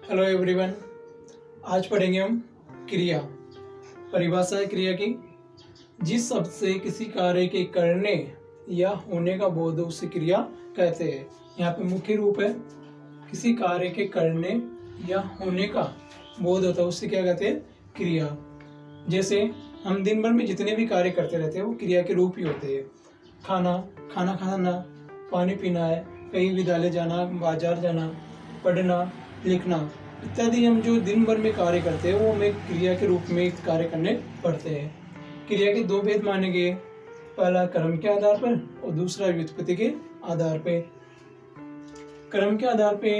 Hello everyone. आज पढ़ेंगे हम क्रिया। परिभाषा है क्रिया की। जिस शब्द से किसी कार्य के करने या होने का बोध हो उसे क्रिया कहते हैं। यहाँ पे मुख्य रूप है किसी कार्य के करने या होने का बोध होता है उससे क्या कहते हैं, क्रिया। जैसे हम दिन भर में जितने भी कार्य करते रहते हैं वो क्रिया के रूप ही होते हैं। खाना खाना, पानी पीना है, कहीं विद्यालय जाना, बाजार जाना, पढ़ना, लिखना इत्यादि हम जो दिन भर में कार्य करते हैं वो हमें क्रिया के रूप में कार्य करने पड़ते हैं। क्रिया के दो भेद माने गए, पहला कर्म के आधार पर और दूसरा व्युत्पत्ति के आधार पे। कर्म के आधार पे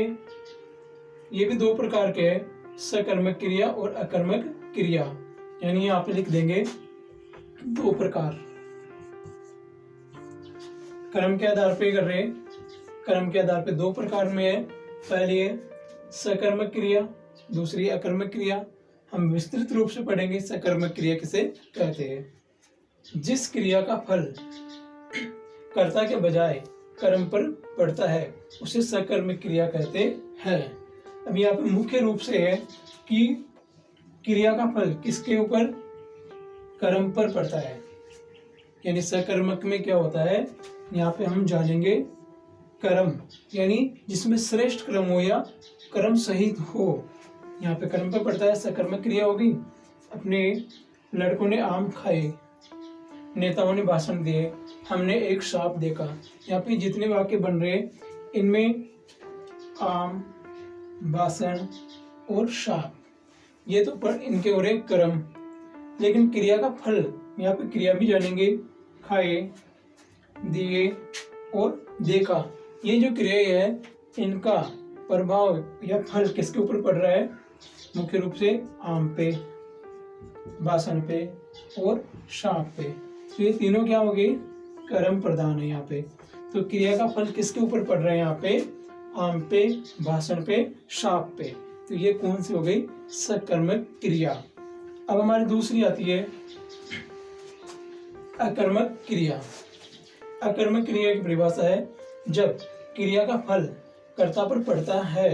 ये भी दो प्रकार के हैं, सकर्मक क्रिया और अकर्मक क्रिया। यानी यहाँ पे लिख देंगे दो प्रकार। कर्म के आधार पे कर रहे, कर्म के आधार पे दो प्रकार में है। पहली है सकर्मक क्रिया, दूसरी अकर्मक क्रिया। हम विस्तृत रूप से पढ़ेंगे सकर्मक क्रिया किसे कहते हैं। जिस क्रिया का फल कर्ता के बजाय कर्म पर पड़ता है उसे सकर्मक क्रिया कहते हैं। अब यहाँ पे मुख्य रूप से है कि क्रिया का फल किसके ऊपर, कर्म पर पड़ता है। यानी सकर्मक में क्या होता है, यहाँ पे हम जानेंगे कर्म यानी जिसमें श्रेष्ठ कर्म हो या कर्म सहित हो, यहाँ पे कर्म पर पड़ता है, सकर्मक क्रिया होगी। अपने लड़कों ने आम खाए, नेताओं ने भाषण दिए, हमने एक सांप देखा। यहाँ पे जितने वाक्य बन रहे इनमें आम, भाषण और सांप ये तो पर इनके हो रहे कर्म। लेकिन क्रिया का फल यहाँ पे क्रिया भी जानेंगे, खाए, दिए और देखा। ये जो क्रिया है इनका प्रभाव या फल किसके ऊपर पड़ रहा है, मुख्य रूप से आम पे, भाषण पे और सांप पे। तो ये तीनों क्या हो गई, कर्म प्रधान है यहाँ पे। तो क्रिया का फल किसके ऊपर पड़ रहा है यहाँ पे, आम पे, भाषण पे, सांप पे। तो ये कौन सी हो गई, सकर्मक क्रिया। अब हमारी दूसरी आती है अकर्मक क्रिया। अकर्मक क्रिया की परिभाषा है जब क्रिया का फल कर्ता पर पड़ता है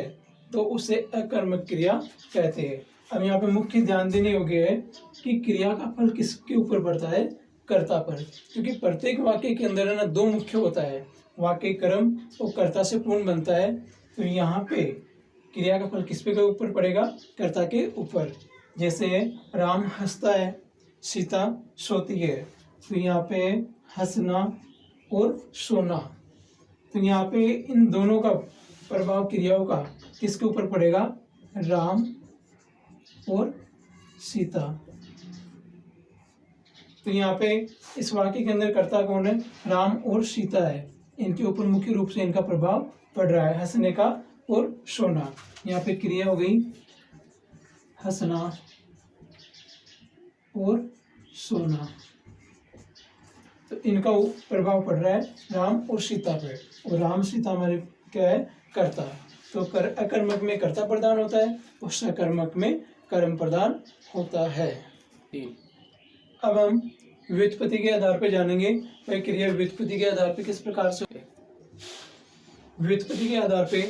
तो उसे अकर्मक क्रिया कहते हैं। अब यहाँ पे मुख्य ध्यान देने योग्य है कि क्रिया का फल किसके ऊपर पड़ता है, कर्ता पर। क्योंकि प्रत्येक वाक्य के अंदर है ना दो मुख्य होता है, वाक्य कर्म और कर्ता से पूर्ण बनता है। तो यहाँ पे क्रिया का फल किस पे के ऊपर पड़ेगा, कर्ता के ऊपर। जैसे राम हंसता है, सीता सोती है। तो यहाँ पे हंसना और सोना, तो यहाँ पे इन दोनों का प्रभाव क्रियाओं का किसके ऊपर पड़ेगा, राम और सीता। तो यहाँ पे इस वाक्य के अंदर कर्ता कौन है, राम और सीता है। इनके ऊपर मुख्य रूप से इनका प्रभाव पड़ रहा है, हंसने का और सोना। यहाँ पे क्रिया हो गई हंसना और सोना। तो इनका प्रभाव पड़ रहा है राम और सीता पे, और राम सीता हमारे क्या है, कर्ता। तो अकर्मक में कर्ता प्रधान होता है और सकर्मक में कर्म प्रधान होता है। अब हम व्युत्पत्ति के आधार पर जानेंगे भाई क्रिया व्युत्पत्ति के आधार पर किस प्रकार से। व्युत्पत्ति के आधार पे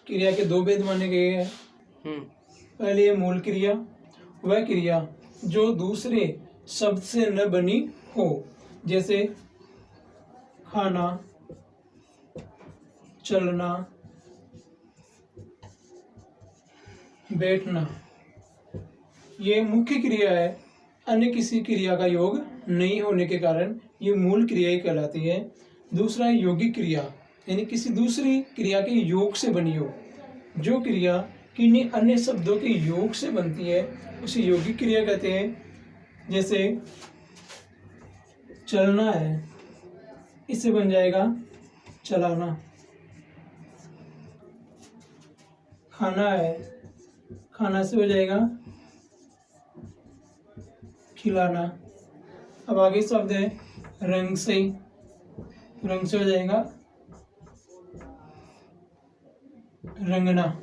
क्रिया के दो भेद माने गए हैं। पहले है मूल क्रिया, वह क्रिया जो दूसरे शब्द से न बनी हो। जैसे खाना, चलना, बैठना, ये मुख्य क्रिया है। अन्य किसी क्रिया का योग नहीं होने के कारण ये मूल क्रिया ही कहलाती है। दूसरा है यौगिक क्रिया, यानी किसी दूसरी क्रिया के योग से बनी हो। जो क्रिया किन्हीं अन्य शब्दों के योग से बनती है उसे यौगिक क्रिया कहते हैं। जैसे चलना है, इससे बन जाएगा चलाना। खाना है, खाना से हो जाएगा खिलाना। अब आगे शब्द है रंग से, रंग से हो जाएगा रंगना।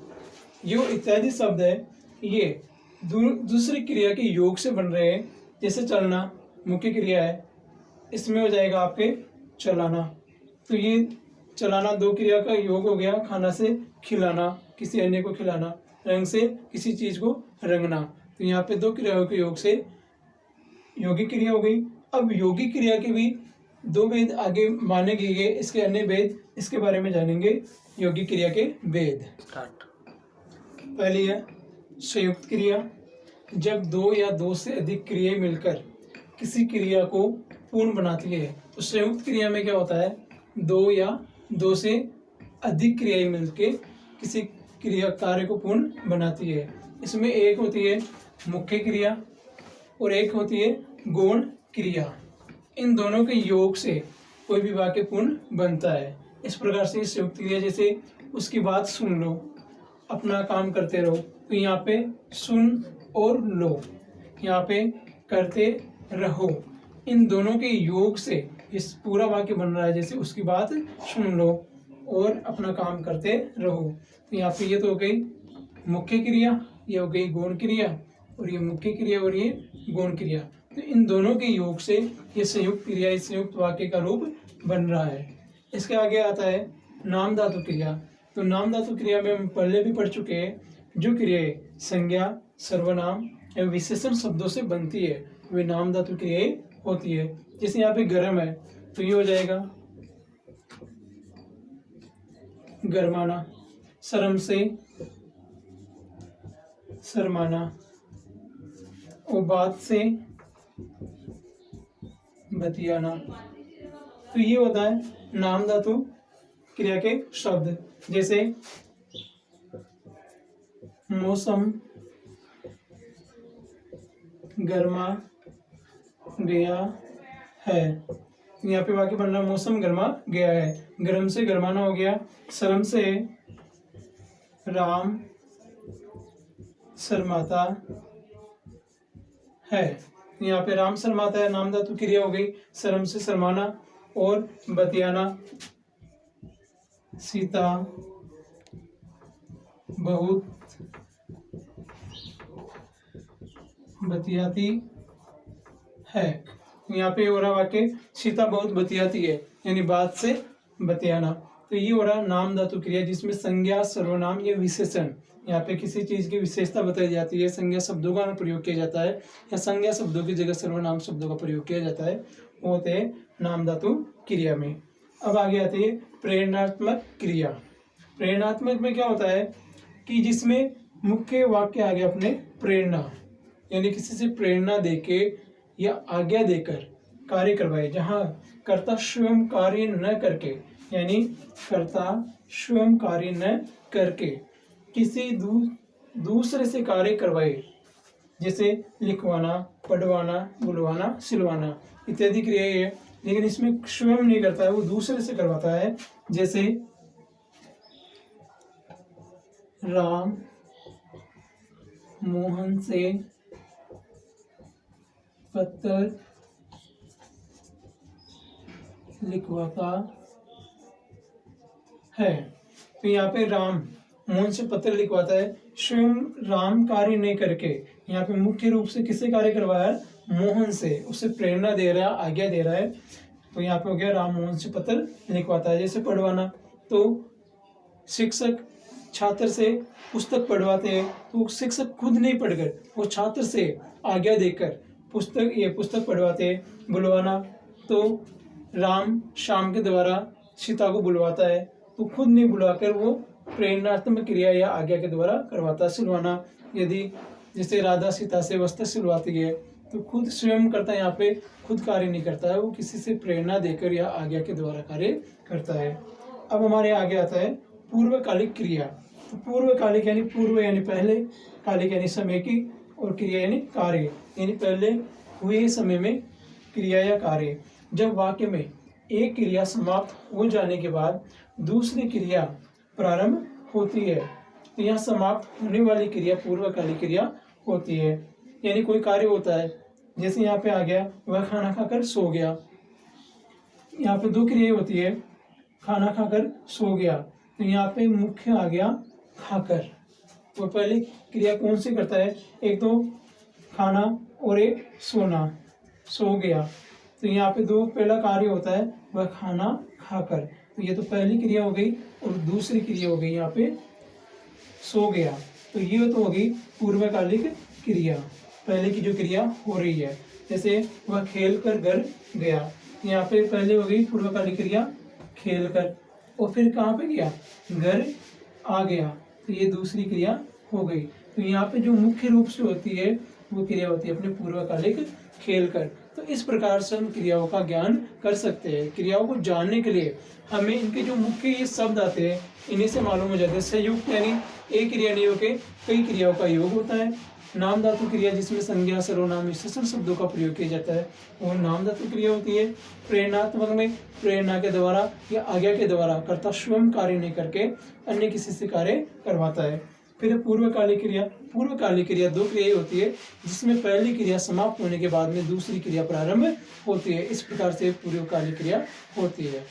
यो इत्यादि शब्द है ये दूसरी क्रिया के योग से बन रहे हैं। जैसे चलना मुख्य क्रिया है, इसमें हो जाएगा आपके चलाना। तो ये चलाना दो क्रिया का योग हो गया, खाना से खिलाना, किसी अन्य को खिलाना। रंग से किसी चीज को रंगना। तो यहाँ पे दो क्रियाओं के योग से यौगिक क्रिया हो गई। अब यौगिक क्रिया के भी दो भेद आगे माने गए, इसके अन्य भेद इसके बारे में जानेंगे। यौगिक क्रिया के भेद पहली है संयुक्त क्रिया। जब दो या दो से अधिक क्रियाएं मिलकर किसी क्रिया को पूर्ण बनाती है तो संयुक्त क्रिया में क्या होता है, दो या दो से अधिक क्रियाएं मिलकर किसी क्रिया कार्य को पूर्ण बनाती है। इसमें एक होती है मुख्य क्रिया और एक होती है गौण क्रिया। इन दोनों के योग से कोई भी वाक्य पूर्ण बनता है। इस प्रकार से संयुक्त क्रिया जैसे उसकी बात सुन लो, अपना काम करते रहो, तो यहाँ पे सुन और लो, यहाँ पे करते रहो, इन दोनों के योग से इस पूरा वाक्य बन रहा है। जैसे उसकी बात सुन लो और अपना काम करते रहो, तो यहाँ पे ये तो हो गई मुख्य क्रिया, ये हो गई गौण क्रिया, और ये मुख्य क्रिया और ये गौण क्रिया। तो इन दोनों के योग से ये संयुक्त क्रिया, इस संयुक्त वाक्य का रूप बन रहा है। इसके आगे आता है नाम धातु क्रिया। तो नाम धातु क्रिया में हम पहले भी पढ़ चुके हैं। जो क्रियाएं संज्ञा, सर्वनाम एवं विशेषण शब्दों से बनती है वे नाम धातु क्रियाएं होती है। जैसे यहाँ पे गर्म है तो ये हो जाएगा गरमाना, शर्म से शर्माना, और बात से बतियाना। तो ये होता है नाम धातु क्रिया के शब्द। जैसे मौसम गर्मा गया है, यहाँ पे वाक्य बन रहा है मौसम गर्मा गया है। गर्म से गरमाना हो गया, शर्म से राम शर्माता है, यहाँ पे राम शर्माता है नाम धातु क्रिया हो गई। शर्म से शर्माना और बतियाना, सीता बहुत बतियाती है, यहाँ पे हो रहा वाक्य सीता बहुत बतियाती है, यानी बात से बतियाना। तो ये हो रहा नाम धातु क्रिया जिसमें संज्ञा, सर्वनाम या विशेषण, यहाँ पे किसी चीज की विशेषता बताई जाती है, संज्ञा शब्दों का प्रयोग किया जाता है या संज्ञा शब्दों की जगह सर्वनाम शब्दों का प्रयोग किया जाता है, वो होते हैं नाम धातु क्रिया में। अब आगे आती है प्रेरणात्मक क्रिया। प्रेरणात्मक में क्या होता है कि जिसमें मुख्य वाक्य आगे अपने प्रेरणा, यानी किसी से प्रेरणा देके या आज्ञा देकर कार्य करवाए, जहाँ कर्ता स्वयं कार्य न करके, यानी कर्ता स्वयं कार्य न करके किसी दूसरे से कार्य करवाए, जैसे लिखवाना, पढ़वाना, बुलवाना, सिलवाना इत्यादि क्रियाएं है। लेकिन इसमें स्वयं नहीं करता है, वो दूसरे से करवाता है। जैसे राम मोहन से पत्र लिखवाता है, तो यहाँ पे राम मोहन से पत्र लिखवाता है, स्वयं राम कार्य नहीं करके यहाँ पे मुख्य रूप से किससे कार्य करवाया है, मोहन से, उसे प्रेरणा दे रहा है, आज्ञा दे रहा है। तो यहाँ पे हो गया राम मोहन से पत्र लिखवाता है। जैसे पढ़वाना, तो शिक्षक छात्र से पुस्तक पढ़वाते हैं, तो शिक्षक खुद नहीं पढ़कर वो छात्र से आज्ञा देकर पुस्तक पढ़वाते हैं। बुलवाना, तो राम शाम के द्वारा सीता को बुलवाता है, तो खुद नहीं बुलाकर वो प्रेरणात्मक क्रिया या आज्ञा के द्वारा करवाता है। सिलवाना, यदि जैसे राधा सीता से वस्त्र सिलवाती है तो खुद स्वयं करता है, यहाँ पे खुद कार्य नहीं करता है, वो किसी से प्रेरणा देकर या आज्ञा के द्वारा कार्य करता है। अब हमारे आगे आता है पूर्वकालिक क्रिया। तो पूर्वकालिक यानी पूर्व यानी पहले, कालिक यानी समय की, और क्रिया यानी कार्य, यानी पहले हुए समय में क्रिया या कार्य। जब वाक्य में एक क्रिया समाप्त हो जाने के बाद दूसरी क्रिया प्रारंभ होती है, तो यहाँ समाप्त होने वाली क्रिया पूर्वकालिक क्रिया होती है। यानी कोई कार्य होता है, जैसे यहाँ पे आ गया वह खाना खाकर सो गया, यहाँ पे दो क्रिया होती है, खाना खाकर सो गया, तो यहाँ पे मुख्य आ गया खाकर। तो पहली क्रिया कौन सी करता है, एक तो खाना और एक सोना, सो गया, तो यहाँ पे दो पहला कार्य होता है वह खाना खाकर, तो ये तो पहली क्रिया हो गई, और दूसरी क्रिया हो गई यहाँ पे सो गया। तो ये तो होगी पूर्वकालिक क्रिया, पहले की जो क्रिया हो रही है। जैसे वह खेल कर घर गया, यहाँ पे पहले हो गई पूर्वकालिक क्रिया खेल कर, और फिर कहाँ पे गया, घर आ गया, तो ये दूसरी क्रिया हो गई। तो यहाँ पे जो मुख्य रूप से होती है वो क्रिया होती है अपने पूर्वकालिक खेल कर। तो इस प्रकार से हम क्रियाओं का ज्ञान कर सकते हैं। क्रियाओं को जानने के लिए हमें इनके जो मुख्य ये शब्द आते हैं इन्हीं से मालूम हो जाता है। संयुक्त यानी एक क्रिया नहीं होके कई क्रियाओं का योग होता है। नाम धातु क्रिया जिसमें संज्ञा, सर्वनाम, विशेषण शब्दों का प्रयोग किया जाता है वो नाम धातु क्रिया होती है। प्रेरणात्मक में प्रेरणा के द्वारा या आज्ञा के द्वारा कर्ता स्वयं कार्य नहीं करके अन्य किसी से कार्य करवाता है। फिर पूर्वकालिक क्रिया, पूर्वकालिक क्रिया दो क्रियाएं होती है जिसमें पहली क्रिया समाप्त होने के बाद में दूसरी क्रिया प्रारंभ होती है। इस प्रकार से पूर्वकालिक क्रिया होती है।